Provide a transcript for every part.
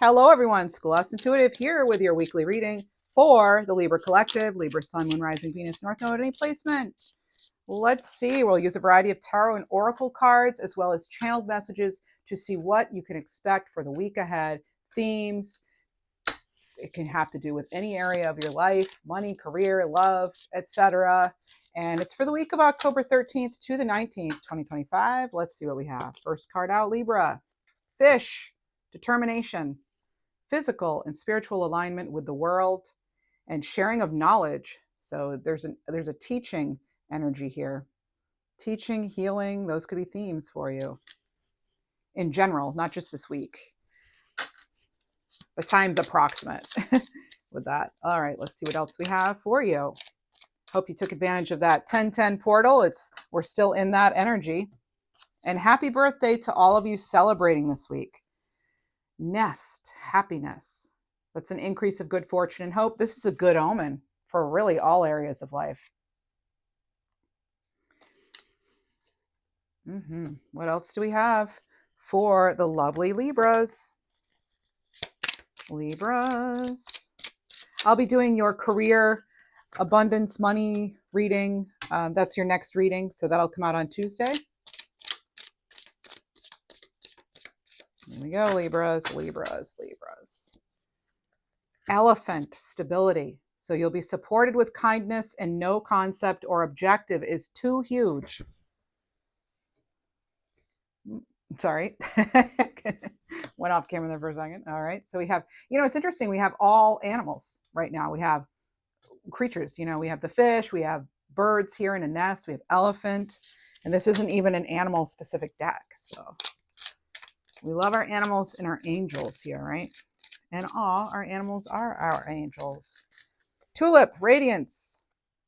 Hello, everyone. Schoolhouse Intuitive here with your weekly reading for the Libra Collective, Libra Sun, Moon, Rising, Venus, North Node, any placement. Let's see. We'll use a variety of tarot and oracle cards as well as channeled messages to see what you can expect for the week ahead. Themes. It can have to do with any area of your life, money, career, love, etc. And it's for the week of October 13th to the 19th, 2025. Let's see what we have. First card out, Libra. Fish. Determination. Physical and spiritual alignment with the world, and sharing of knowledge. So there's a teaching energy here. Teaching, healing, those could be themes for you in general, not just this week. The time's approximate with that. All right, let's see what else we have for you. Hope you took advantage of that 1010 portal. We're still in that energy. And happy birthday to all of you celebrating this week. Nest, happiness. That's an increase of good fortune and hope. This is a good omen for really all areas of life. What else do we have for the lovely Libras? Libras. I'll be doing your career, abundance, money reading. That's your next reading. So that'll come out on Tuesday. Here we go, Libras, Libras, Libras. Elephant, stability. So you'll be supported with kindness and no concept or objective is too huge. Sorry. Went off camera there for a second. All right. So we have, it's interesting. We have all animals right now. We have creatures, we have the fish, we have birds here in a nest, we have elephant, and this isn't even an animal specific deck. So we love our animals and our angels here, right? And all our animals are our angels. Tulip, radiance.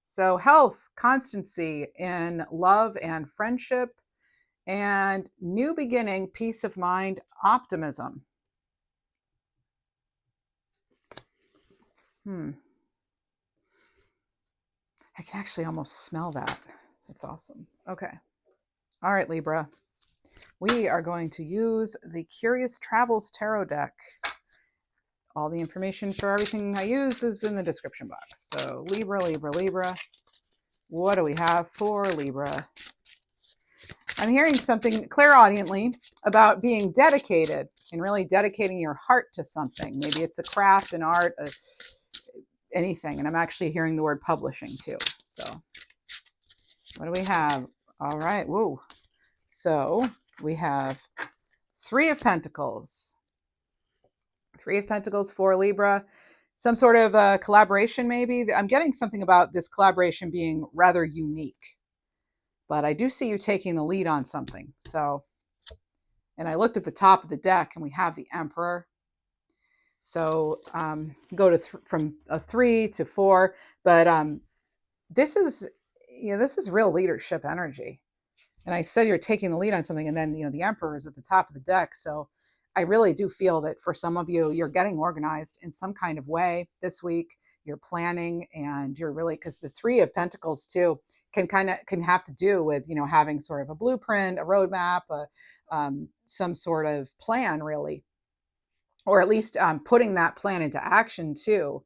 So health, constancy in love and friendship, and new beginning, peace of mind, optimism. I can actually almost smell that. That's awesome. Okay. All right, Libra. We are going to use the Curious Travels Tarot deck. All the information for everything I use is in the description box. So Libra, Libra, Libra. What do we have for Libra? I'm hearing something clairaudiently about being dedicated and really dedicating your heart to something. Maybe it's a craft, an art, anything. And I'm actually hearing the word publishing too. So what do we have? All right. Whoa. So we have Three of Pentacles. Three of Pentacles for Libra. Some sort of collaboration maybe. I'm getting something about this collaboration being rather unique. But I do see you taking the lead on something. So, and I looked at the top of the deck and we have the Emperor. So go to from a 3 to 4. But this is real leadership energy. And I said you're taking the lead on something, and then the Emperor is at the top of the deck. So I really do feel that for some of you, you're getting organized in some kind of way this week. You're planning, and you're really, because the Three of Pentacles too can have to do with having sort of a blueprint, a roadmap, some sort of plan, really, or at least putting that plan into action too.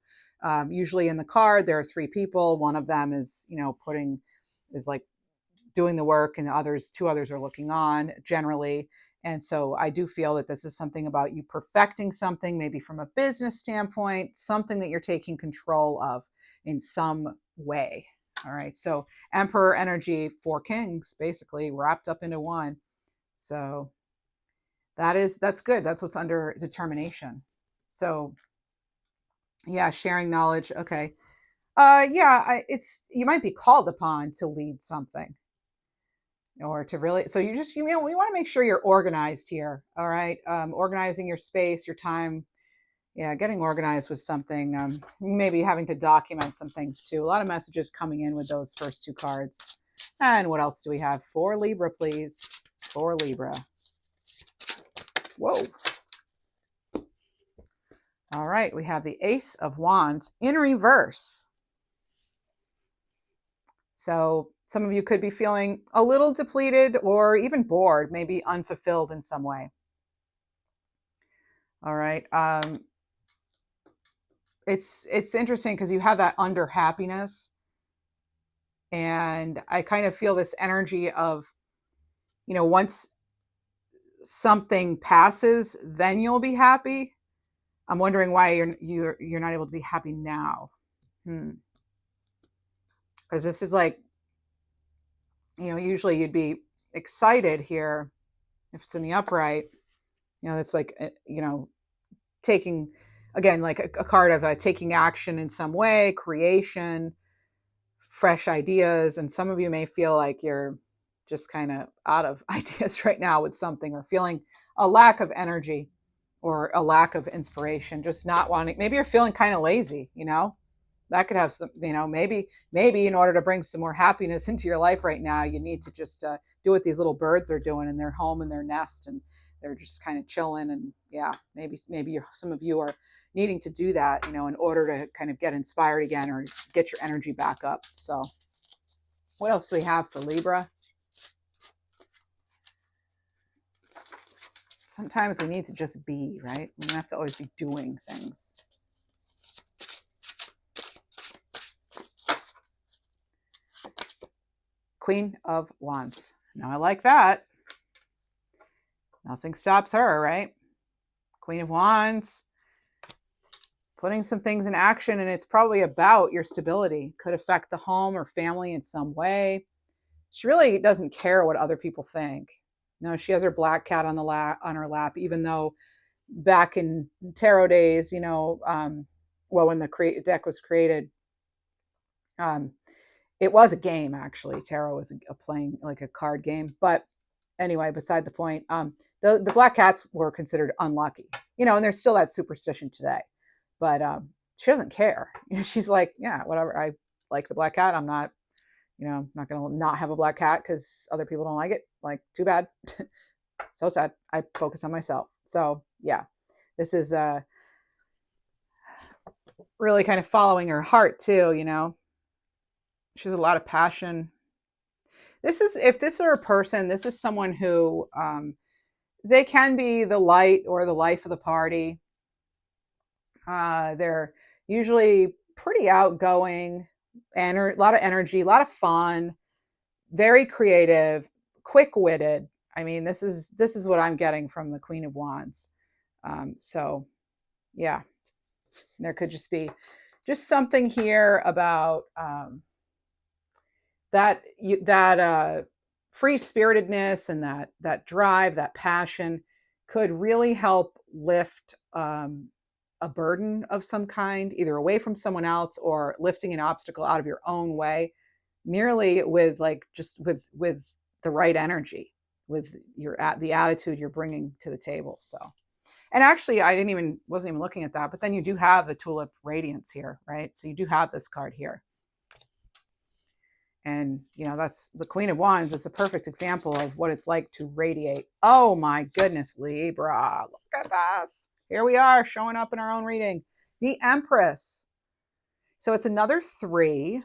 Usually in the card there are three people. One of them is like doing the work, and two others are looking on generally. And so I do feel that this is something about you perfecting something, maybe from a business standpoint, something that you're taking control of in some way. All right. So Emperor energy, 4 kings, basically wrapped up into one. So that's good. That's what's under determination. So yeah, sharing knowledge. Okay. You might be called upon to lead something. Or to really, so we want to make sure you're organized here. All right. Organizing your space, your time. Yeah. Getting organized with something. Maybe having to document some things too. A lot of messages coming in with those first 2 cards. And what else do we have for Libra, please? For Libra. Whoa. All right. We have the Ace of Wands in reverse. So some of you could be feeling a little depleted or even bored, maybe unfulfilled in some way. All right. It's interesting because you have that under happiness, and I kind of feel this energy of, once something passes, then you'll be happy. I'm wondering why you're not able to be happy now. Because this is like, usually you'd be excited here if it's in the upright. It's like, taking, again, like a card of taking action in some way, creation, fresh ideas. And some of you may feel like you're just kind of out of ideas right now with something, or feeling a lack of energy or a lack of inspiration, just not wanting, maybe you're feeling kind of lazy, that could have some, maybe in order to bring some more happiness into your life right now, you need to just do what these little birds are doing in their home, in their nest, and they're just kind of chilling. And yeah, maybe some of you are needing to do that, in order to kind of get inspired again or get your energy back up. So what else do we have for Libra? Sometimes we need to just be, right? We don't have to always be doing things. Queen of Wands. Now I like that. Nothing stops her, right? Queen of Wands, putting some things in action, and it's probably about your stability. Could affect the home or family in some way. She really doesn't care what other people think. She has her black cat on her lap, even though back in tarot days, when the deck was created, it was a game, actually. Tarot was a playing, like a card game. But anyway, beside the point, the black cats were considered unlucky, and there's still that superstition today. But she doesn't care. She's like, yeah, whatever. I like the black cat. I'm not, I'm not going to not have a black cat because other people don't like it. Like, too bad. So sad. I focus on myself. So yeah, this is really kind of following her heart too, She has a lot of passion. If this were a person, this is someone who, they can be the light or the life of the party. They're usually pretty outgoing, and a lot of energy, a lot of fun, very creative, quick-witted. I mean, this is what I'm getting from the Queen of Wands. So yeah, there could just be something here about that free spiritedness and that drive, that passion could really help lift a burden of some kind, either away from someone else or lifting an obstacle out of your own way, merely with with the right energy, with the attitude you're bringing to the table. So, and actually, wasn't even looking at that, but then you do have the Tulip Radiance here, right? So you do have this card here. And, that's the Queen of Wands is a perfect example of what it's like to radiate. Oh my goodness, Libra, look at this. Here we are showing up in our own reading. The Empress. So it's another 3.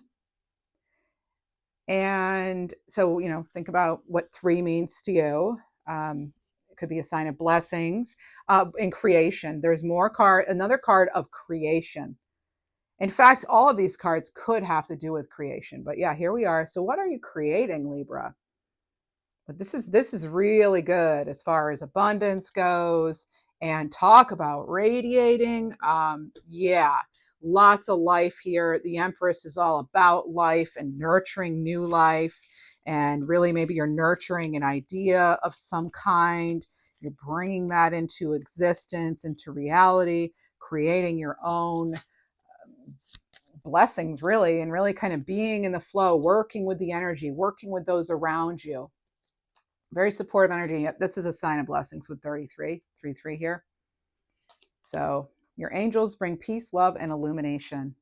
And so, think about what 3 means to you. It could be a sign of blessings. In creation, there's another card of creation. In fact, all of these cards could have to do with creation, but yeah, here we are. So what are you creating, Libra? But this is really good as far as abundance goes, and talk about radiating. Yeah, lots of life here. The Empress is all about life and nurturing new life, and really maybe you're nurturing an idea of some kind. You're bringing that into existence, into reality, creating your own blessings, really, and really kind of being in the flow, working with the energy, working with those around you. Very supportive energy. This is a sign of blessings with 33 here. So your angels bring peace, love, and illumination.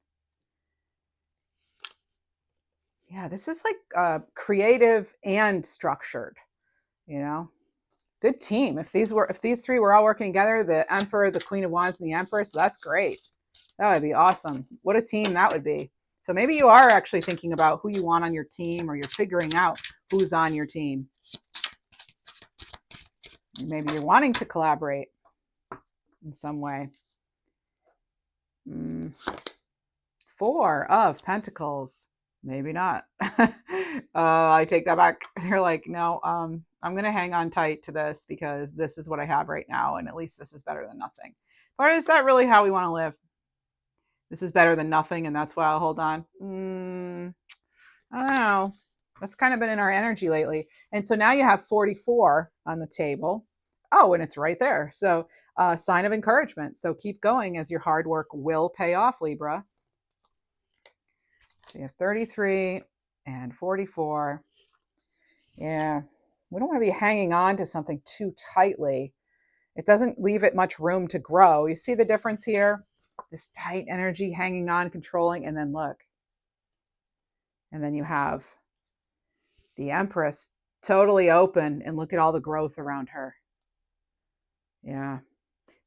Yeah, this is like creative and structured, good team. If these 3 were all working together, the Emperor, the Queen of Wands, and the Empress, that's great. That would be awesome. What a team that would be. So maybe you are actually thinking about who you want on your team, or you're figuring out who's on your team. Maybe you're wanting to collaborate. in some way. 4 of Pentacles. Maybe not. I take that back. They're like, no, I'm going to hang on tight to this because this is what I have right now. And at least this is better than nothing. But is that really how we want to live? This is better than nothing. And that's why I'll hold on. I don't know. That's kind of been in our energy lately. And so now you have 44 on the table. Oh, and it's right there. So sign of encouragement. So keep going as your hard work will pay off, Libra. So you have 33 and 44. Yeah, we don't want to be hanging on to something too tightly. It doesn't leave it much room to grow. You see the difference here? This tight energy hanging on, controlling, and then look. And then you have the Empress totally open, and look at all the growth around her. Yeah.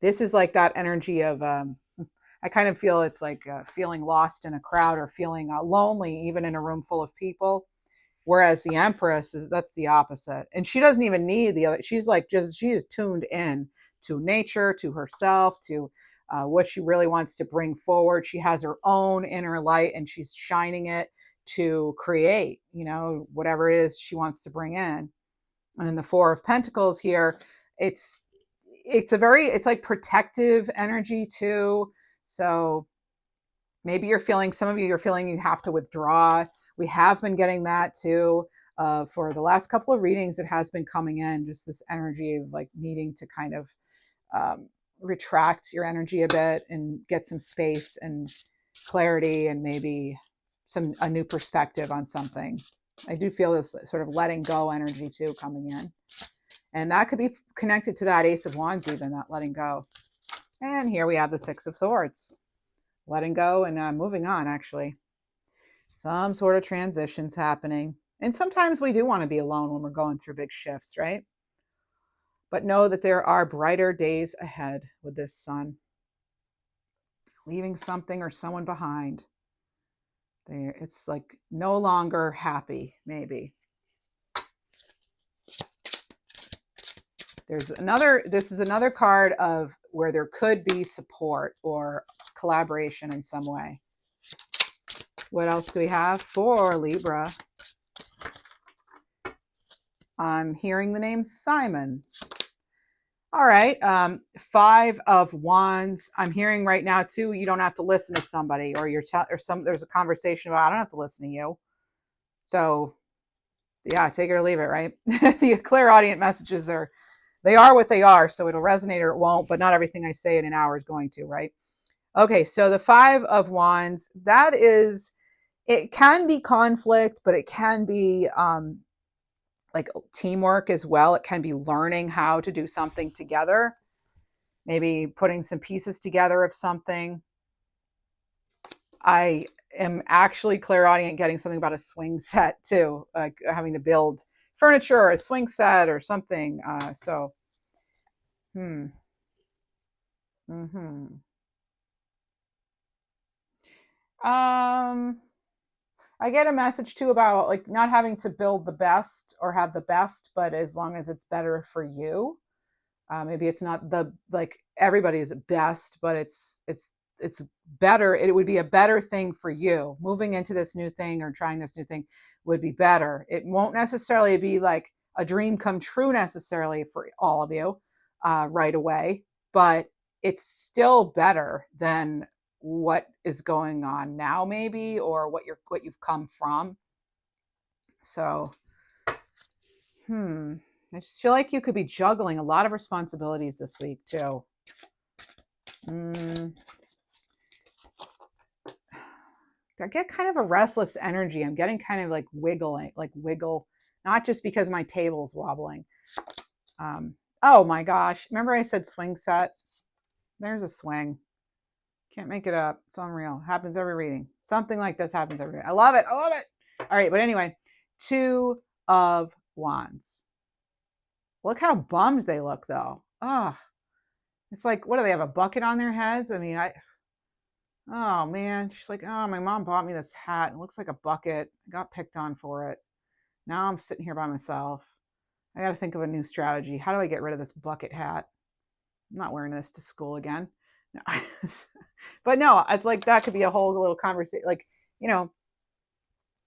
This is like that energy of, I kind of feel it's like feeling lost in a crowd or feeling lonely, even in a room full of people. Whereas the Empress that's the opposite. And she doesn't even need the other. She's like, she is tuned in to nature, to herself, to what she really wants to bring forward. She has her own inner light and she's shining it to create, whatever it is she wants to bring in. And the 4 of Pentacles here, it's like protective energy too. So maybe some of you are feeling you have to withdraw. We have been getting that too. For the last couple of readings, it has been coming in, just this energy of like needing to kind of retract your energy a bit and get some space and clarity and maybe a new perspective on something. I do feel this sort of letting go energy too coming in. And that could be connected to that Ace of Wands, even that letting go. And here we have the 6 of Swords. Letting go and moving on, actually. Some sort of transitions happening. And sometimes we do want to be alone when we're going through big shifts, right? But know that there are brighter days ahead with this Sun. Leaving something or someone behind. It's like no longer happy, maybe. This is another card of where there could be support or collaboration in some way. What else do we have for Libra? I'm hearing the name Simon. All right. 5 of Wands. I'm hearing right now too, you don't have to listen to somebody or there's a conversation about, I don't have to listen to you. So yeah, take it or leave it, right? The clairaudient messages they are what they are. So it'll resonate or it won't, but not everything I say in an hour is going to, right? Okay. So the 5 of Wands, it can be conflict, but it can be, like teamwork as well. It can be learning how to do something together, maybe putting some pieces together of something. I am actually clairaudient getting something about a swing set too, like having to build furniture or a swing set or something. I get a message too about like not having to build the best or have the best, but as long as it's better for you. Maybe it's not everybody's best, but it's better. It would be a better thing for you. Moving into this new thing or trying this new thing would be better. It won't necessarily be like a dream come true necessarily for all of you right away, but it's still better than what is going on now, maybe, or what you've come from. So, I just feel like you could be juggling a lot of responsibilities this week too. I get kind of a restless energy. I'm getting kind of like wiggle, not just because my table's wobbling. Oh my gosh. Remember I said swing set? There's a swing. Can't make it up. It's unreal. Happens every reading. Something like this happens every reading. I love it. All right. But anyway, 2 of Wands. Look how bummed they look though. Oh, it's like, what do they have, a bucket on their heads? I mean, oh man. She's like, oh, my mom bought me this hat. It looks like a bucket. I got picked on for it. Now I'm sitting here by myself. I got to think of a new strategy. How do I get rid of this bucket hat? I'm not wearing this to school again. No. But no, it's like that could be a whole little conversation. Like, you know,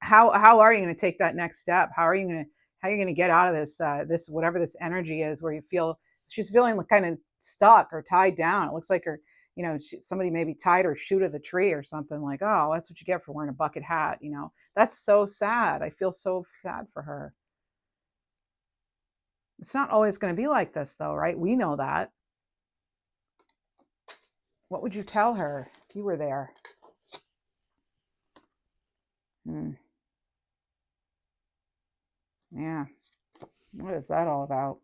how are you going to take that next step? How are you going to get out of this this whatever this energy is where you feel she's feeling like kind of stuck or tied down. It looks like her, you know, somebody maybe tied her shoe to the tree or something. Like, oh, that's what you get for wearing a bucket hat. You know, that's so sad. I feel so sad for her. It's not always going to be like this, though, right? We know that. What would you tell her if you were there? Yeah. What is that all about?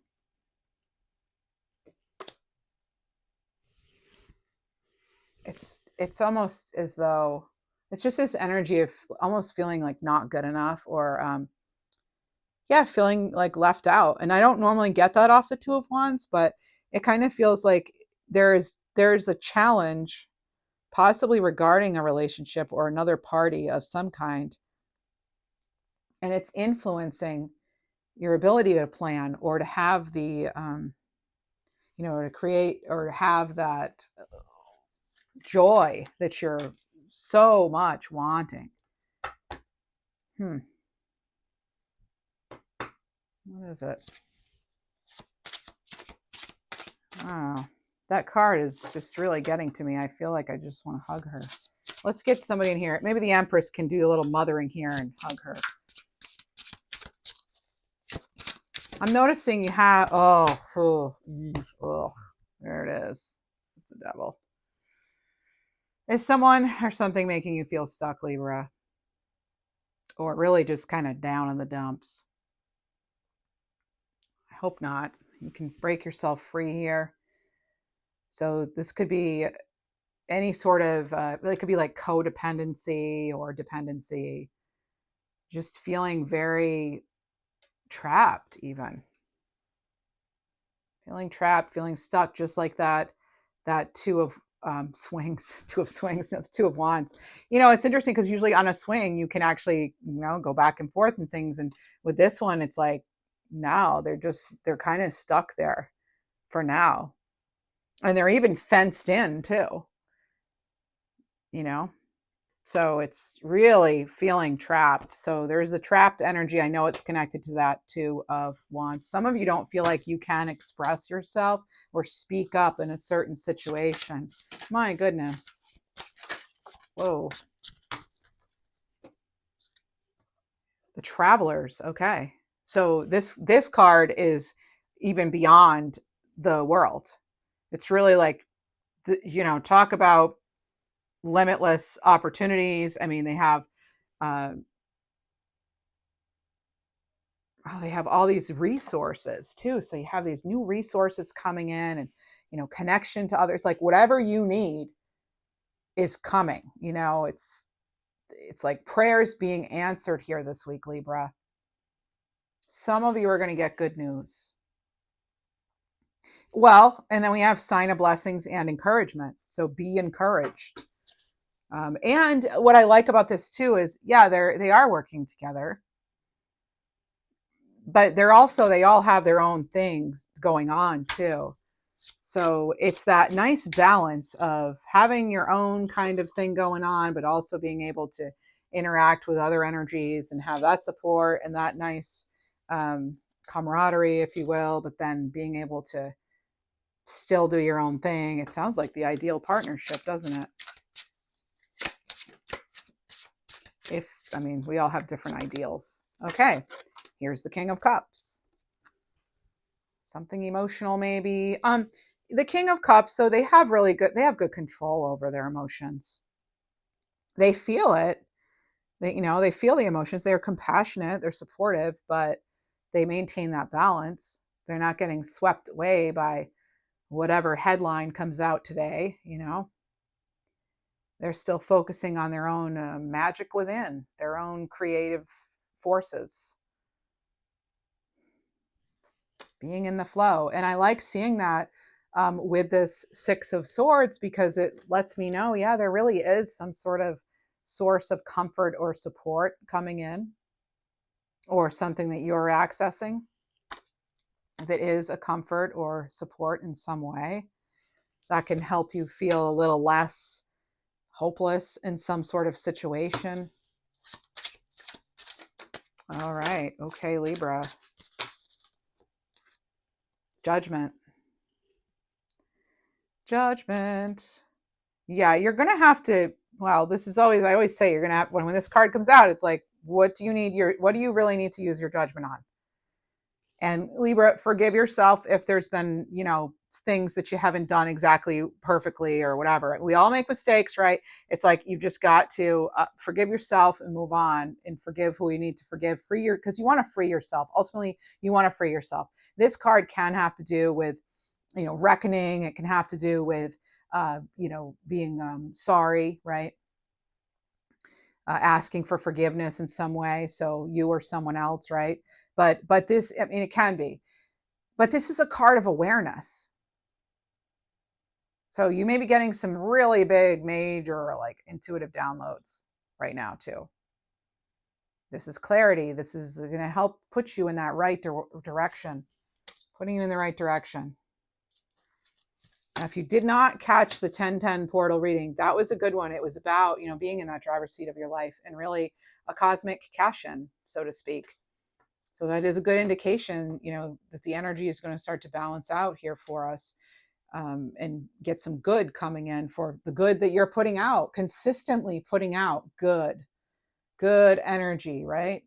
It's almost as though it's just this energy of almost feeling like not good enough, or yeah, feeling like left out. And I don't normally get that off the Two of Wands, but it kind of feels like there's a challenge possibly regarding a relationship or another party of some kind, and it's influencing your ability to plan or to have the you know, to create or have that joy that you're so much wanting. What is it? Oh, that card is just really getting to me. I feel like I just want to hug her. Let's get somebody in here. Maybe the Empress can do a little mothering here and hug her. I'm noticing you have, oh, there it is. It's the devil. Is someone or something making you feel stuck, Libra? Or really just kind of down in the dumps? I hope not. You can break yourself free here. So this could be any sort of, it could be like codependency or dependency. Just feeling very trapped, even. Feeling trapped, feeling stuck, just like that two of swings, two of wands. You know, it's interesting because usually on a swing you can actually, you know, go back and forth and things, and with this one it's like now they're kind of stuck there for now, and they're even fenced in too, you know. So it's really feeling trapped. So there's a trapped energy. I know it's connected to that Two of Wands. Some of you don't feel like you can express yourself or speak up in a certain situation. My goodness. Whoa. The Travelers. Okay. So this card is even beyond the world. It's really like, you know, talk about limitless opportunities. I mean, they have they have all these resources too. So you have these new resources coming in, and, you know, connection to others, like whatever you need is coming. You know, it's like prayers being answered here this week, Libra. Some of you are going to get good news. Well, and then we have sign of blessings and encouragement. So be encouraged. And what I like about this too is, yeah, they are working together, but they all have their own things going on too. So it's that nice balance of having your own kind of thing going on, but also being able to interact with other energies and have that support and that nice camaraderie, if you will, but then being able to still do your own thing. It sounds like the ideal partnership, doesn't it? I mean, we all have different ideals. Okay, here's the King of Cups. Something emotional, maybe. The King of Cups, so they have good control over their emotions. They feel it. They feel the emotions. They're compassionate, they're supportive, but they maintain that balance. They're not getting swept away by whatever headline comes out today, you know. They're still focusing on their own magic within, their own creative forces, being in the flow. And I like seeing that with this Six of Swords, because it lets me know, yeah, there really is some sort of source of comfort or support coming in, or something that you're accessing that is a comfort or support in some way. that can help you feel a little less hopeless in some sort of situation. All right. Okay, Libra. Judgment. Judgment. Yeah, you're going to have to, well, this is always, I always say you're going to have, when this card comes out, it's like, what do you really need to use your judgment on? And Libra, forgive yourself if there's been, things that you haven't done exactly perfectly or whatever. We all make mistakes, right? It's like you've just got to forgive yourself and move on and forgive who you need to forgive. Because you want to free yourself. Ultimately, you want to free yourself. This card can have to do with, reckoning. It can have to do with, being sorry, right? Asking for forgiveness in some way. So you or someone else, right? But this, I mean, it can be. But this is a card of awareness. So you may be getting some really big, major, like intuitive downloads right now too. This is clarity. This is going to help put you in that right direction, putting you in the right direction. Now, if you did not catch the 1010 portal reading, that was a good one. It was about, being in that driver's seat of your life and really a cosmic cash-in, so to speak. So that is a good indication, that the energy is going to start to balance out here for us. And get some good coming in for the good that you're putting out, consistently putting out good energy, right?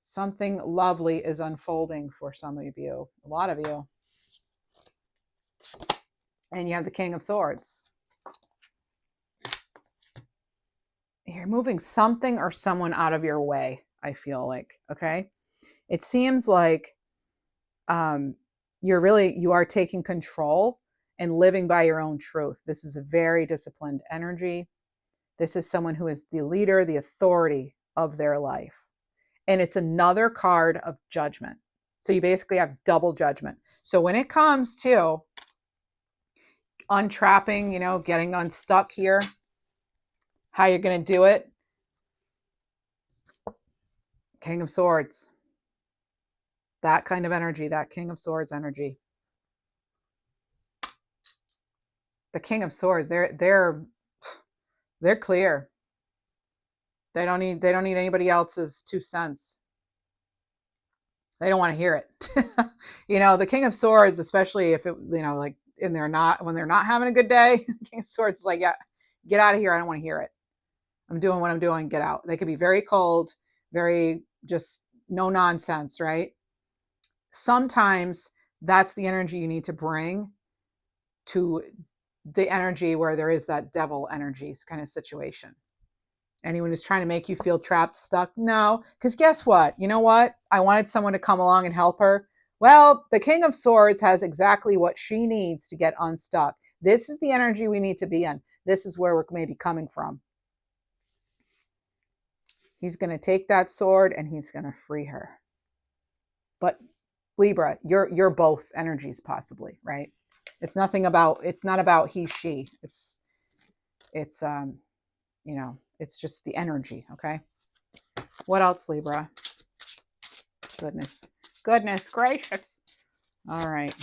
Something lovely is unfolding for some of you, a lot of you. And you have the King of Swords. You're moving something or someone out of your way, I feel like, okay? It seems like you are taking control and living by your own truth. This is a very disciplined energy. This is someone who is the leader, the authority of their life. And it's another card of judgment. So you basically have double judgment. So when it comes to untrapping, getting unstuck here, how you're going to do it, King of Swords. That kind of energy, that King of Swords energy. The King of Swords, they're clear. They don't need anybody else's 2 cents. They don't want to hear it. The King of Swords, especially if it, like when they're not having a good day, King of Swords is like, yeah, get out of here. I don't want to hear it. I'm doing what I'm doing. Get out. They could be very cold, very just no nonsense, right? Sometimes that's the energy you need to bring to the energy where there is that devil energy kind of situation. Anyone who's trying to make you feel trapped, stuck, no. Because guess what? You know what? I wanted someone to come along and help her. Well, the King of Swords has exactly what she needs to get unstuck. This is the energy we need to be in. This is where we're maybe coming from. He's going to take that sword and he's going to free her. But Libra, you're both energies possibly, right? It's not about he, she. It's just the energy, okay? What else, Libra? Goodness gracious. All right.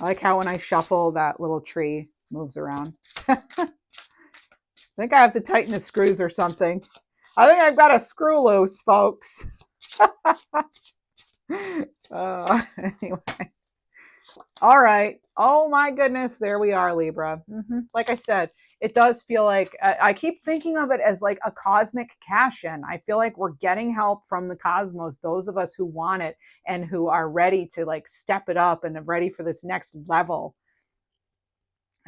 I like how when I shuffle, that little tree moves around. I think I have to tighten the screws or something. I think I've got a screw loose, folks. Anyway. All right. Oh my goodness. There we are, Libra. Like I said, it does feel like I keep thinking of it as like a cosmic cash-in. I feel like we're getting help from the cosmos, those of us who want it and who are ready to like step it up and are ready for this next level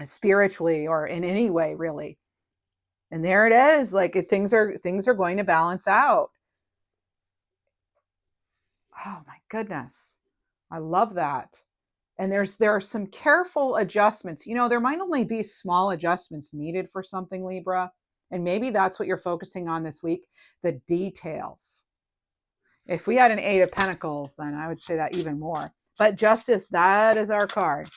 spiritually or in any way, really. And there it is. Like things are going to balance out. Oh my goodness. I love that. And there are some careful adjustments. There might only be small adjustments needed for something, Libra. And maybe that's what you're focusing on this week, the details. If we had an 8 of Pentacles, then I would say that even more. But Justice, that is our card.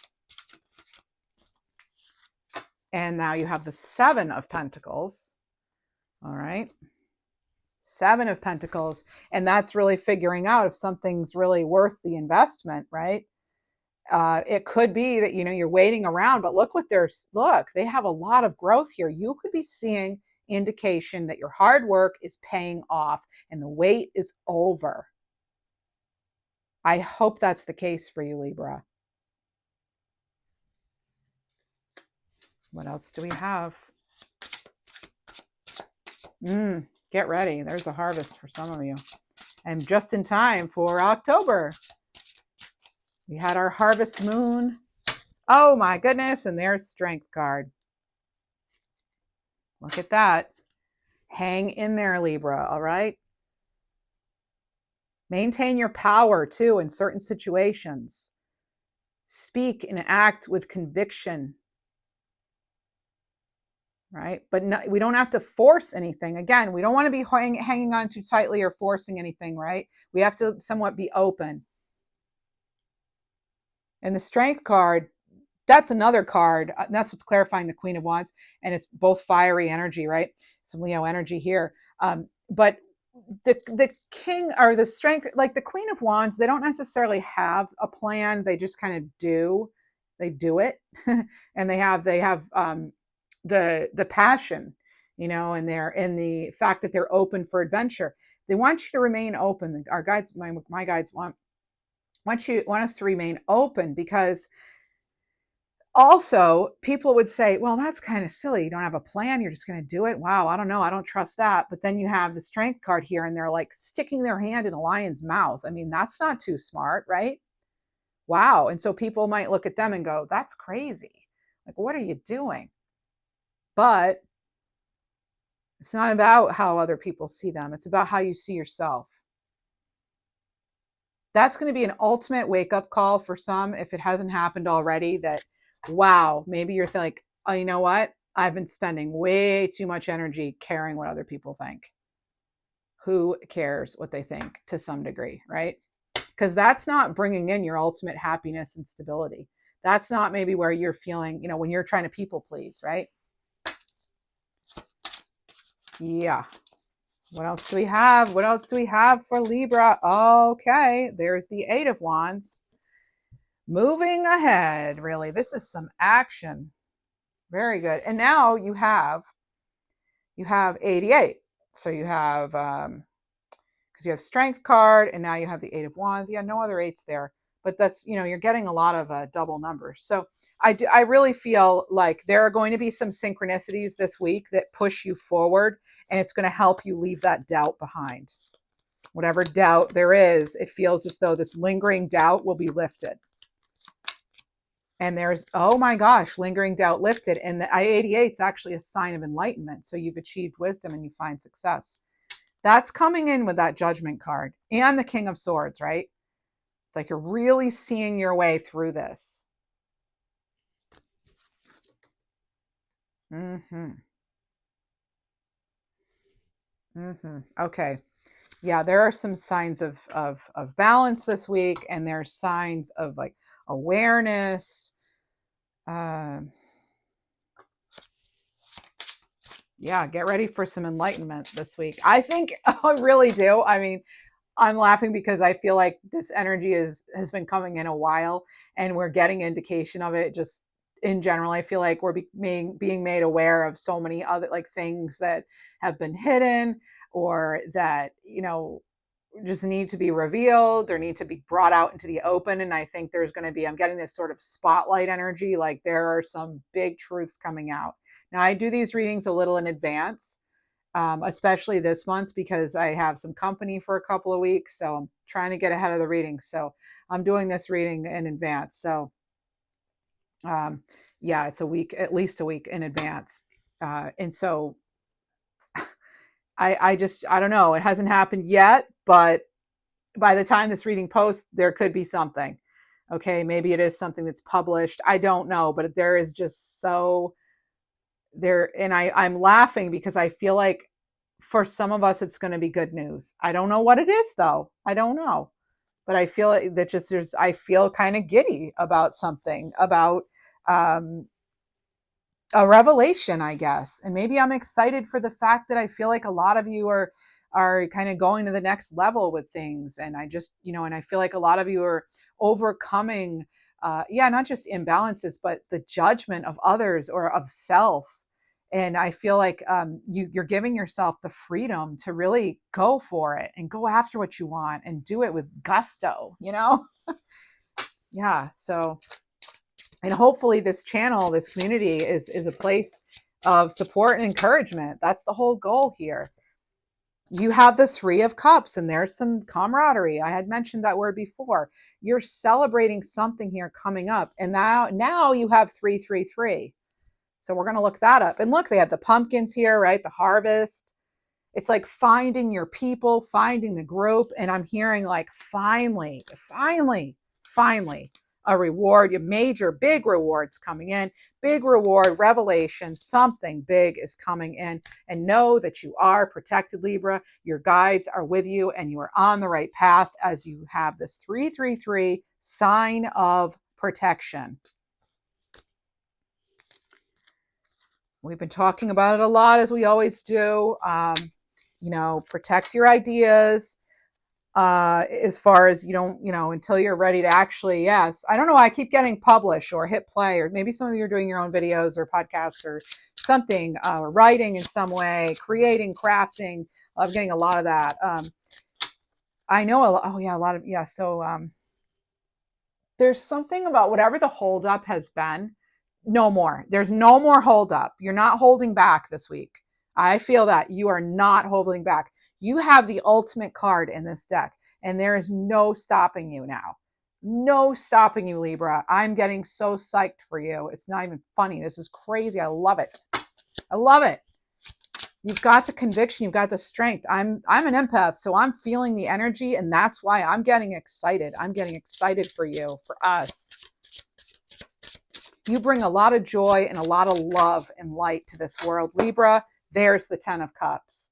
And now you have the 7 of Pentacles. All right. 7 of Pentacles. And that's really figuring out if something's really worth the investment, right? It could be that, you're waiting around, but look they have a lot of growth here. You could be seeing indication that your hard work is paying off and the wait is over. I hope that's the case for you, Libra. What else do we have? Get ready. There's a harvest for some of you. And just in time for October. We had our harvest moon. Oh my goodness. And there's strength card. Look at that. Hang in there, Libra. All right. Maintain your power too in certain situations. Speak and act with conviction. Right? But no, we don't have to force anything. Again, we don't want to be hanging on too tightly or forcing anything, right? We have to somewhat be open. And the strength card, that's another card. That's what's clarifying the Queen of Wands. And it's both fiery energy, right? Some Leo energy here. But the king or the strength, like the Queen of Wands, they don't necessarily have a plan. They just kind of do. They do it. And they have the passion, and they're in the fact that they're open for adventure. They want you to remain open. Our guides, my guides want us to remain open, because also people would say, well, that's kind of silly. You don't have a plan. You're just going to do it. Wow. I don't know. I don't trust that. But then you have the strength card here and they're like sticking their hand in a lion's mouth. I mean, that's not too smart, right? Wow. And so people might look at them and go, that's crazy. Like, what are you doing? But it's not about how other people see them. It's about how you see yourself. That's going to be an ultimate wake-up call for some, if it hasn't happened already, that, wow, maybe you're like, oh, you know what? I've been spending way too much energy caring what other people think. Who cares what they think to some degree, right? Because that's not bringing in your ultimate happiness and stability. That's not maybe where you're feeling, when you're trying to people please, right? Yeah. What else do we have? What else do we have for Libra? Okay, there's the Eight of Wands. Moving ahead, really. This is some action. Very good. And now you have 88. So you have, because you have Strength card, and now you have the Eight of Wands. Yeah, no other eights there. But that's, you're getting a lot of double numbers. So I really feel like there are going to be some synchronicities this week that push you forward, and it's going to help you leave that doubt behind. Whatever doubt there is, it feels as though this lingering doubt will be lifted. And there's, oh my gosh, lingering doubt lifted. And the I-88 is actually a sign of enlightenment. So you've achieved wisdom and you find success. That's coming in with that Judgment card and the King of Swords, right? It's like you're really seeing your way through this. Okay. Yeah, there are some signs of balance this week, and there's signs of like awareness. Yeah, get ready for some enlightenment this week. I think I really do. I mean, I'm laughing because I feel like this energy has been coming in a while, and we're getting indication of it. Just in general, I feel like we're being made aware of so many other like things that have been hidden, or that just need to be revealed or need to be brought out into the open. And I think there's going to be, I'm getting this sort of spotlight energy, like there are some big truths coming out. Now, I do these readings a little in advance, especially this month, because I have some company for a couple of weeks. So I'm trying to get ahead of the reading. So I'm doing this reading in advance. So yeah, it's a week, at least a week in advance. And so I don't know. It hasn't happened yet, but by the time this reading posts, there could be something. Okay, maybe it is something that's published. I don't know, but there is just so there. And I'm laughing because I feel like for some of us, it's going to be good news. I don't know what it is, though. I don't know. But I feel that I feel kind of giddy about something, about a revelation, I guess. And maybe I'm excited for the fact that I feel like a lot of you are kind of going to the next level with things. And I just, and I feel like a lot of you are overcoming yeah, not just imbalances, but the judgment of others or of self. And I feel like you're giving yourself the freedom to really go for it and go after what you want and do it with gusto, you know? Yeah. So, and hopefully this channel, this community is a place of support and encouragement. That's the whole goal here. You have the 3 of Cups, and there's some camaraderie. I had mentioned that word before. You're celebrating something here coming up, and now you have 333. So we're going to look that up. And look, they have the pumpkins here, right? The harvest. It's like finding your people, finding the group, and I'm hearing like finally a reward, your major big rewards coming in, big reward, revelation, something big is coming in. And know that you are protected, Libra. Your guides are with you and you are on the right path as you have this 333 sign of protection. We've been talking about it a lot, as we always do. You know, protect your ideas. As far as you don't, you know, until you're ready to actually, yes. I don't know why I keep getting publish or hit play, or maybe some of you are doing your own videos or podcasts or something, writing in some way, creating, crafting. I'm getting a lot of that. I know a lot. Oh yeah, a lot of, yeah. So there's something about whatever the holdup has been. No more. There's no more holdup. You're not holding back this week. I feel that you are not holding back. You have the ultimate card in this deck, and there is no stopping you now. No stopping you, Libra. I'm getting so psyched for you. It's not even funny. This is crazy. I love it. I love it. You've got the conviction. You've got the strength. I'm an empath, so I'm feeling the energy, and that's why I'm getting excited. I'm getting excited for you, for us. You bring a lot of joy and a lot of love and light to this world, Libra. There's the 10 of Cups.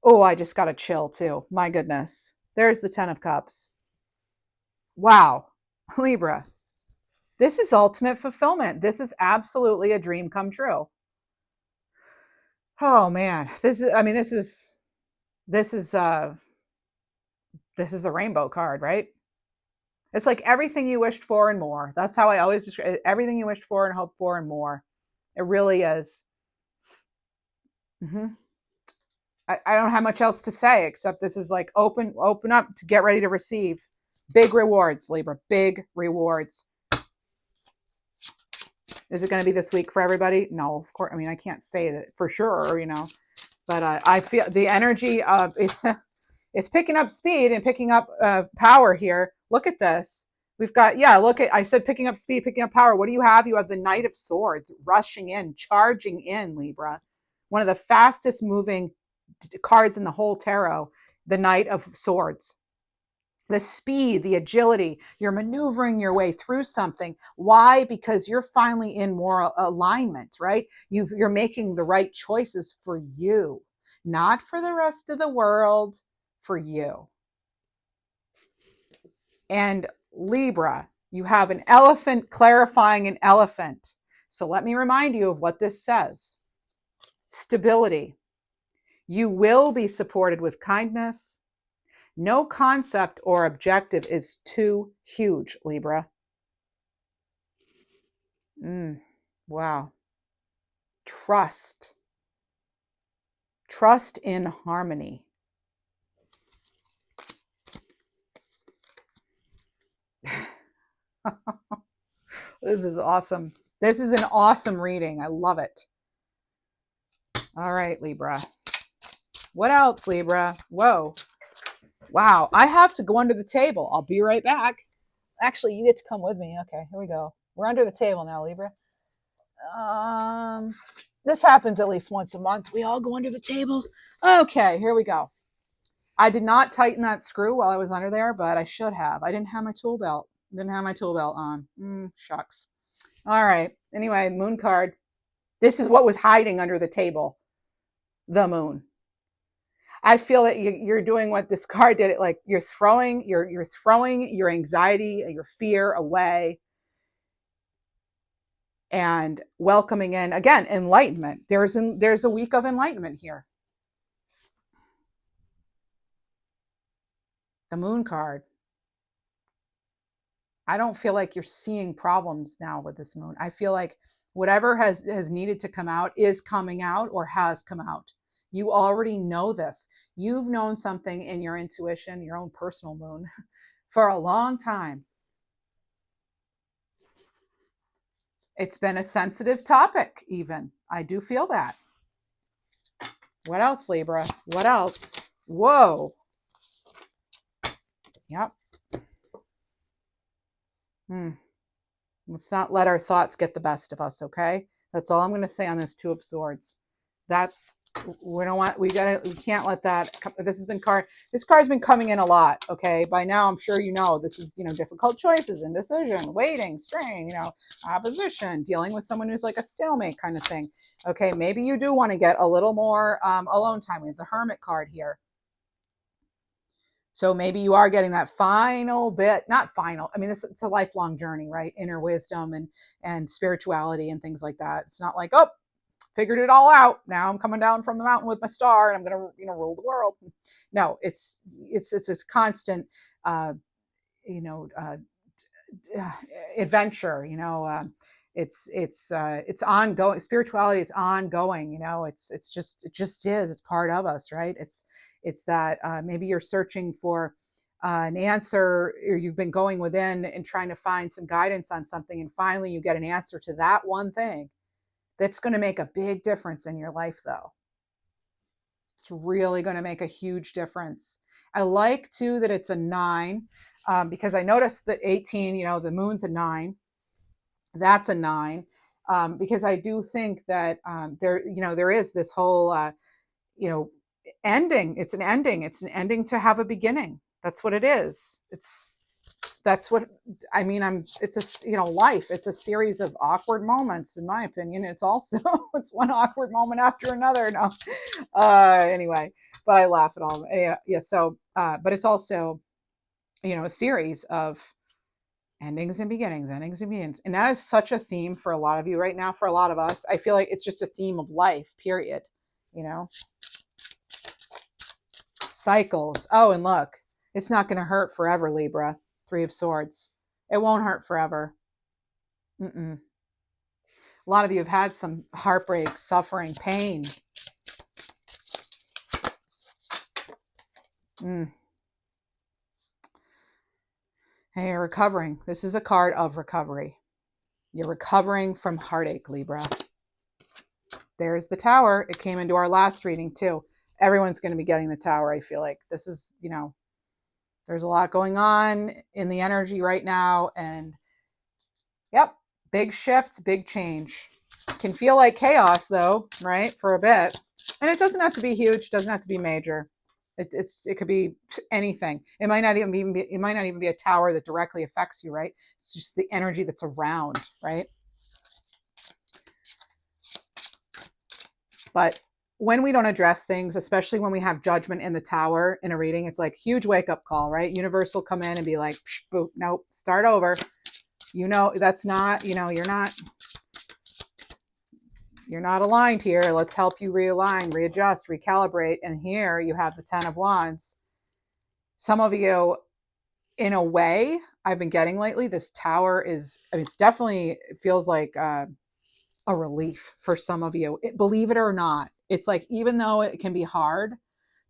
Oh, I just got a chill too. My goodness. There's the 10 of Cups. Wow. Libra. This is ultimate fulfillment. This is absolutely a dream come true. Oh man. This is the rainbow card, right? It's like everything you wished for and more. That's how I always describe it. Everything you wished for and hoped for and more. It really is. I don't have much else to say except this is like open up to get ready to receive. Big rewards, Libra. Big rewards. Is it going to be this week for everybody? No, of course. I mean, I can't say that for sure, you know, but I feel the energy of it's picking up speed and picking up power here. Look at this. We've got, yeah, look at, I said picking up speed, picking up power. What do you have? You have the Knight of Swords rushing in, charging in, Libra. One of the fastest moving cards in the whole tarot, the Knight of Swords. The speed, the agility, you're maneuvering your way through something. Why? Because you're finally in more alignment, right? You're making the right choices for you, not for the rest of the world, for you. And Libra, you have an elephant clarifying an elephant. So let me remind you of what this says. Stability. You will be supported with kindness. No concept or objective is too huge, Libra. Wow. Trust. Trust in harmony. This is awesome. This is an awesome reading. I love it. All right, Libra. What else, Libra? Whoa. Wow. I have to go under the table. I'll be right back. Actually, you get to come with me. Okay, here we go. We're under the table now, Libra. This happens at least once a month. We all go under the table. Okay, here we go. I did not tighten that screw while I was under there, but I should have. I didn't have my tool belt. On. Shucks. All right. Anyway, moon card. This is what was hiding under the table. The moon. I feel that you're doing what this card did. It like you're throwing your anxiety, your fear away, and welcoming in again enlightenment. There's a week of enlightenment here. The moon card. I don't feel like you're seeing problems now with this moon. I feel like whatever has needed to come out is coming out or has come out. You already know this. You've known something in your intuition, your own personal moon, for a long time. It's been a sensitive topic, even. I do feel that. What else, Libra? What else? Whoa. Yep. Let's not let our thoughts get the best of us, okay? That's all I'm going to say on this Two of Swords. That's, we don't want, we can't let that, this card's been coming in a lot, okay? By now, I'm sure you know, this is, difficult choices, indecision, waiting, strain, opposition, dealing with someone who's like a stalemate kind of thing. Okay, maybe you do want to get a little more alone time. We have the Hermit card here. So maybe you are getting that final bit, not final. I mean, it's a lifelong journey, right? Inner wisdom and spirituality and things like that. It's not like, oh, figured it all out. Now I'm coming down from the mountain with my star and I'm going to, rule the world. No, it's this constant, adventure, it's ongoing. Spirituality is ongoing, it just is, it's part of us, right? It's that maybe you're searching for an answer, or you've been going within and trying to find some guidance on something, and finally you get an answer to that one thing that's going to make a big difference in your life, though. It's really going to make a huge difference. I like too that it's a 9, because I noticed that 18, the moon's a 9. That's a 9, because I do think that there is this whole ending. It's an ending. It's an ending to have a beginning. That's what it is. That's what I mean. It's a life. It's a series of awkward moments, in my opinion. It's also it's one awkward moment after another. No, anyway, but I laugh at all. Yeah. So, but it's also a series of endings and beginnings, and that is such a theme for a lot of you right now. For a lot of us, I feel like it's just a theme of life. Period. Cycles. Oh, and look, it's not going to hurt forever, Libra. 3 of Swords. It won't hurt forever. A lot of you have had some heartbreak, suffering, pain. Hey, you're recovering. This is a card of recovery. You're recovering from heartache, Libra. There's the Tower. It came into our last reading too. Everyone's going to be getting the Tower, I feel like. This is, there's a lot going on in the energy right now. And yep, big shifts, big change. Can feel like chaos though, right? For a bit. And it doesn't have to be huge. It doesn't have to be major. It could be anything. It might not even be a tower that directly affects you, right? It's just the energy that's around, right? But when we don't address things, especially when we have judgment in the Tower in a reading, it's like huge wake up call, right? Universe will come in and be like, boop, nope, start over. That's not, you're not aligned here. Let's help you realign, readjust, recalibrate. And here you have the 10 of Wands. Some of you, in a way, I've been getting lately, this Tower is, it's definitely, it feels like a relief for some of you. Believe it or not, it's like, even though it can be hard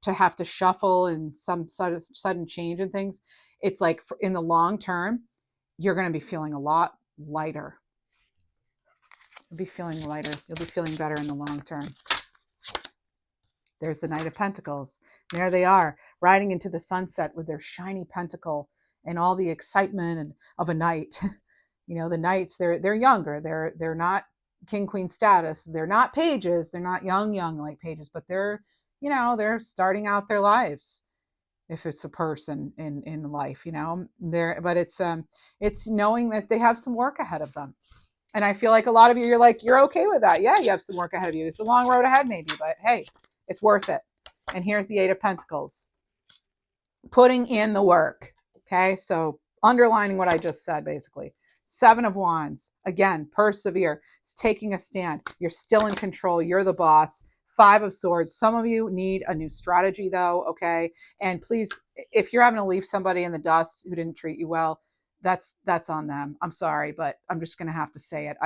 to have to shuffle and some sudden change in things, it's like in the long term, you're going to be feeling a lot lighter. You'll be feeling lighter. You'll be feeling better in the long term. There's the Knight of Pentacles. There they are, riding into the sunset with their shiny pentacle and all the excitement of a knight. The knights, they're younger. They're not king queen status. They're not pages. They're not young like pages, but they're starting out their lives. If it's a person in life, but it's knowing that they have some work ahead of them. And I feel like a lot of you, you're okay with that. Yeah, you have some work ahead of you. It's a long road ahead maybe, but hey, it's worth it. And here's the 8 of Pentacles. Putting in the work. Okay, so underlining what I just said, basically. 7 of Wands. Again, persevere. It's taking a stand. You're still in control. You're the boss. 5 of Swords. Some of you need a new strategy, though, okay? And please, if you're having to leave somebody in the dust who didn't treat you well, that's on them. I'm sorry, but I'm just going to have to say it.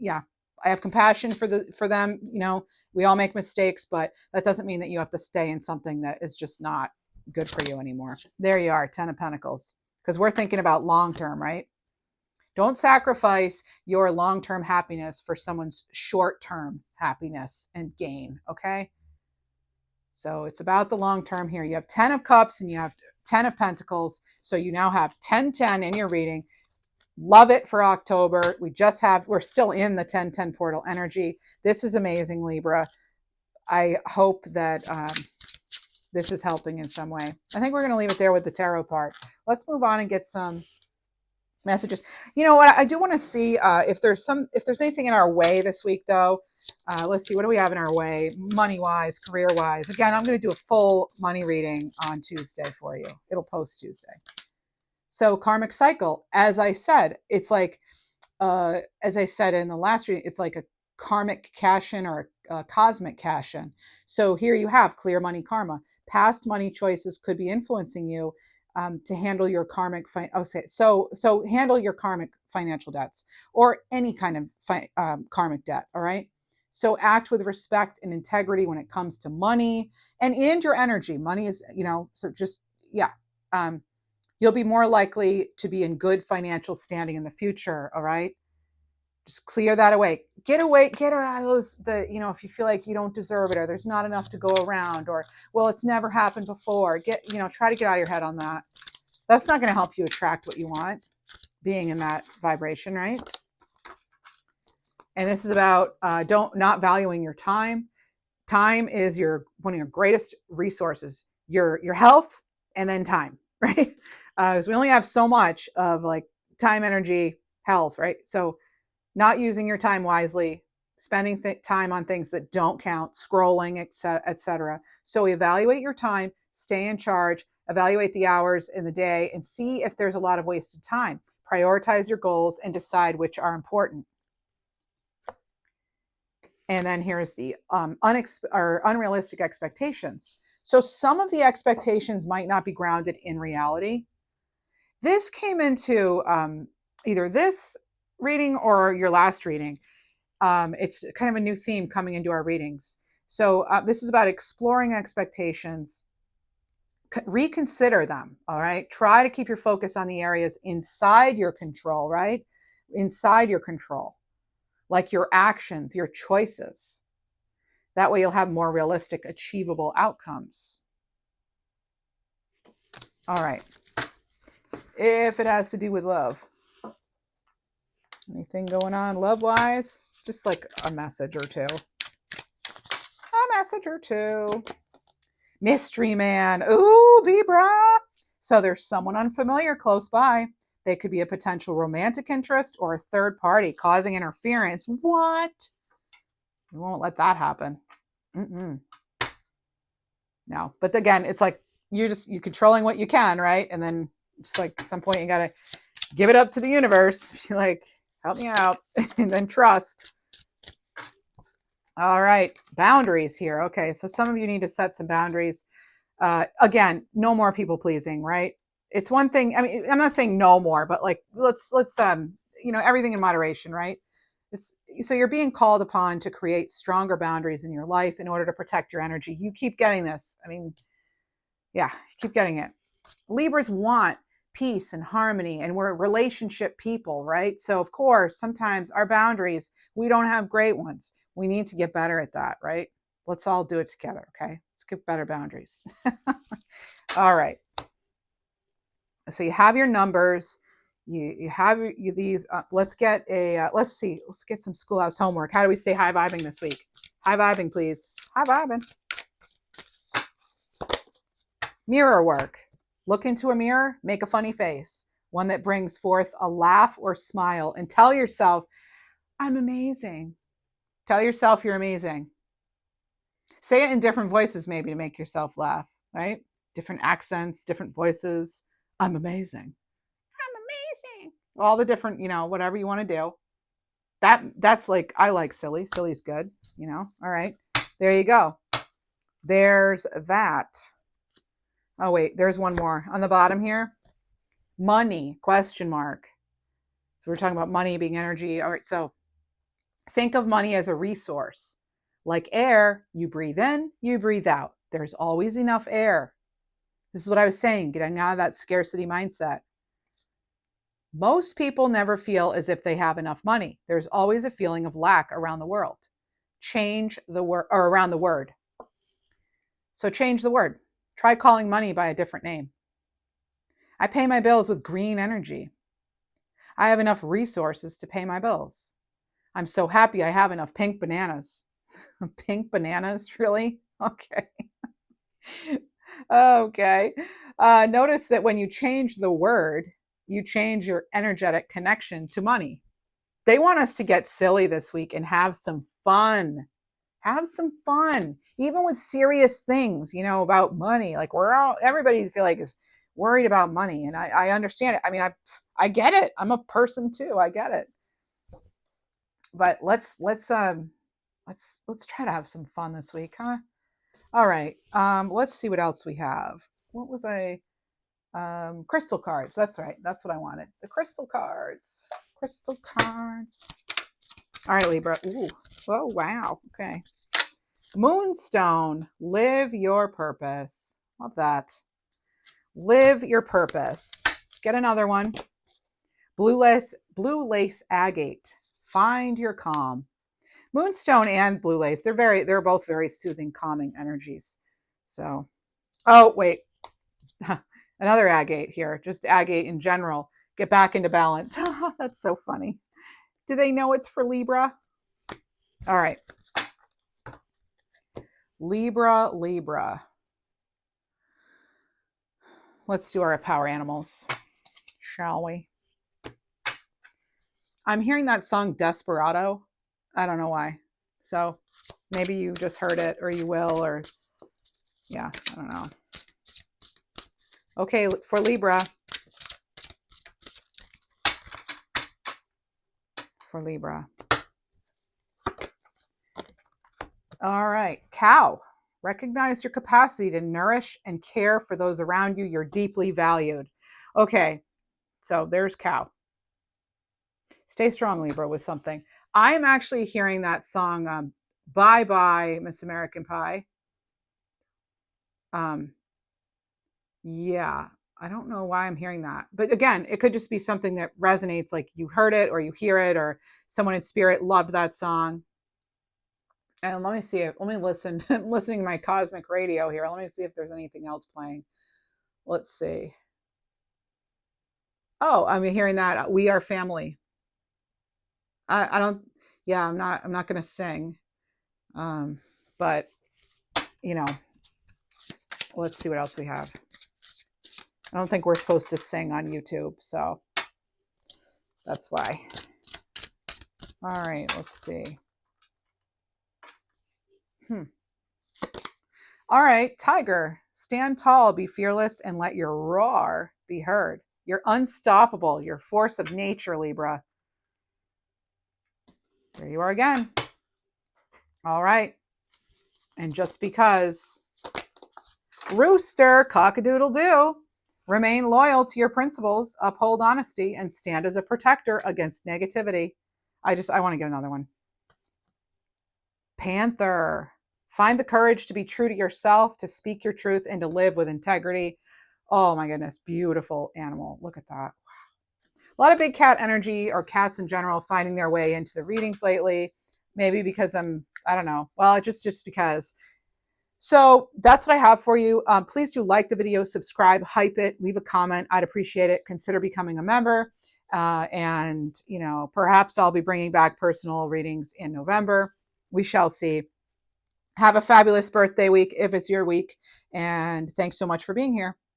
Yeah, I have compassion for them. You know, we all make mistakes, but that doesn't mean that you have to stay in something that is just not good for you anymore. There you are, 10 of Pentacles, because we're thinking about long term, right? Don't sacrifice your long-term happiness for someone's short-term happiness and gain, okay? So it's about the long term here. You have 10 of Cups and you have 10 of Pentacles. So you now have 10-10 in your reading. Love it for October. We're still in the 10-10 portal energy. This is amazing, Libra. I hope that this is helping in some way. I think we're going to leave it there with the tarot part. Let's move on and get some messages. You know what? I do want to see if there's anything in our way this week, though. Let's see. What do we have in our way? Money-wise, career-wise. Again, I'm going to do a full money reading on Tuesday for you. It'll post Tuesday. So karmic cycle, as I said, it's like, as I said in the last reading, it's like a karmic cash-in or a cosmic cash-in. So here you have clear money karma. Past money choices could be influencing you to handle your karmic, handle your karmic financial debts or any kind of karmic debt. All right. So act with respect and integrity when it comes to money and your energy. Money is, so just, yeah. You'll be more likely to be in good financial standing in the future. All right. Just clear that away. Get out of those, if you feel like you don't deserve it or there's not enough to go around or, well, it's never happened before. Try to get out of your head on that. That's not going to help you attract what you want, being in that vibration, right? And this is about not valuing your time. Time is one of your greatest resources, your health and then time, right? Because we only have so much of like time, energy, health, right? So not using your time wisely, spending time on things that don't count, scrolling, etc. So evaluate your time, stay in charge, evaluate the hours in the day, and see if there's a lot of wasted time. Prioritize your goals and decide which are important. And then here's the unrealistic expectations. So some of the expectations might not be grounded in reality. This came into either this reading or your last reading. It's kind of a new theme coming into our readings. So this is about exploring expectations. Reconsider them, all right? Try to keep your focus on the areas inside your control, right? Inside your control, like your actions, your choices. That way you'll have more realistic, achievable outcomes. All right. If it has to do with love. Anything going on love-wise? Just like a message or two. A message or two. Mystery man. Ooh, Libra. So there's someone unfamiliar close by. They could be a potential romantic interest or a third party causing interference. What? We won't let that happen. No. But again, it's like you're controlling what you can, right? And then just like at some point you got to give it up to the universe. You're like, help me out. And then trust. All right. Boundaries here. Okay. So some of you need to set some boundaries. Again, no more people pleasing, right? It's one thing. I mean, I'm not saying no more, but like, let's everything in moderation, right? So you're being called upon to create stronger boundaries in your life in order to protect your energy. You keep getting this. I mean, yeah, keep getting it. Libras want peace and harmony, and we're relationship people, right? So of course, sometimes our boundaries, we don't have great ones. We need to get better at that, right? Let's all do it together, okay? Let's get better boundaries. All right. So you have your numbers. You have these. Let's get some schoolhouse homework. How do we stay high vibing this week? High vibing, please. High vibing. Mirror work. Look into a mirror, make a funny face, one that brings forth a laugh or smile, and tell yourself, I'm amazing. Tell yourself you're amazing. Say it in different voices maybe to make yourself laugh, right? Different accents, different voices. I'm amazing. I'm amazing. All the different, whatever you want to do. That's like, I like silly. Silly's good, All right. There you go. There's that. Oh, wait, there's one more on the bottom here. Money, question mark. So we're talking about money being energy. All right, so think of money as a resource. Like air, you breathe in, you breathe out. There's always enough air. This is what I was saying, getting out of that scarcity mindset. Most people never feel as if they have enough money. There's always a feeling of lack around the world. Change the word, or around the word. So change the word. Try calling money by a different name. I pay my bills with green energy. I have enough resources to pay my bills. I'm so happy I have enough pink bananas. Pink bananas, really? Okay. Okay. Notice that when you change the word, you change your energetic connection to money. They want us to get silly this week and have some fun. Have some fun, even with serious things, about money. Like everybody feel like is worried about money, and I understand it. I mean, I get it. I'm a person too. I get it. But let's try to have some fun this week, huh? All right. Let's see what else we have. What was I? Crystal cards. That's right. That's what I wanted. The crystal cards. Crystal cards. All right, Libra. Ooh. Oh, wow. Okay. Moonstone. Live your purpose. Love that. Live your purpose. Let's get another one. Blue lace agate. Find your calm. Moonstone and blue lace. They're both very soothing, calming energies. So, oh, wait. Another agate here. Just agate in general. Get back into balance. That's so funny. Do they know it's for Libra? All right. Libra. Let's do our power animals, shall we? I'm hearing that song Desperado. I don't know why. So maybe you just heard it, or you will, or yeah, I don't know. Okay, for Libra. For Libra. All right, cow. Recognize your capacity to nourish and care for those around you. You're deeply valued. Okay, so there's cow. Stay strong, Libra, with something. I am actually hearing that song, Bye Bye, Miss American Pie. Yeah, I don't know why I'm hearing that. But again, it could just be something that resonates, like you heard it or you hear it, or someone in spirit loved that song. And let me see if, let me listen. I'm listening to my cosmic radio here. Let me see if there's anything else playing. Let's see. Oh, I'm hearing that We Are Family. I don't, yeah, I'm not going to sing. But, let's see what else we have. I don't think we're supposed to sing on YouTube, so that's why. All right, let's see. All right, Tiger, stand tall, be fearless, and let your roar be heard. You're unstoppable. You're force of nature, Libra. There you are again. All right. And just because, Rooster, cock-a-doodle-doo, remain loyal to your principles, uphold honesty, and stand as a protector against negativity. I want to get another one. Panther, find the courage to be true to yourself, to speak your truth, and to live with integrity. Oh my goodness, beautiful animal. Look at that. A lot of big cat energy, or cats in general, finding their way into the readings lately. Maybe because I don't know. Well, just because. So that's what I have for you. Please do like the video, subscribe, hype it, leave a comment. I'd appreciate it. Consider becoming a member. And, perhaps I'll be bringing back personal readings in November. We shall see. Have a fabulous birthday week if it's your week. And thanks so much for being here.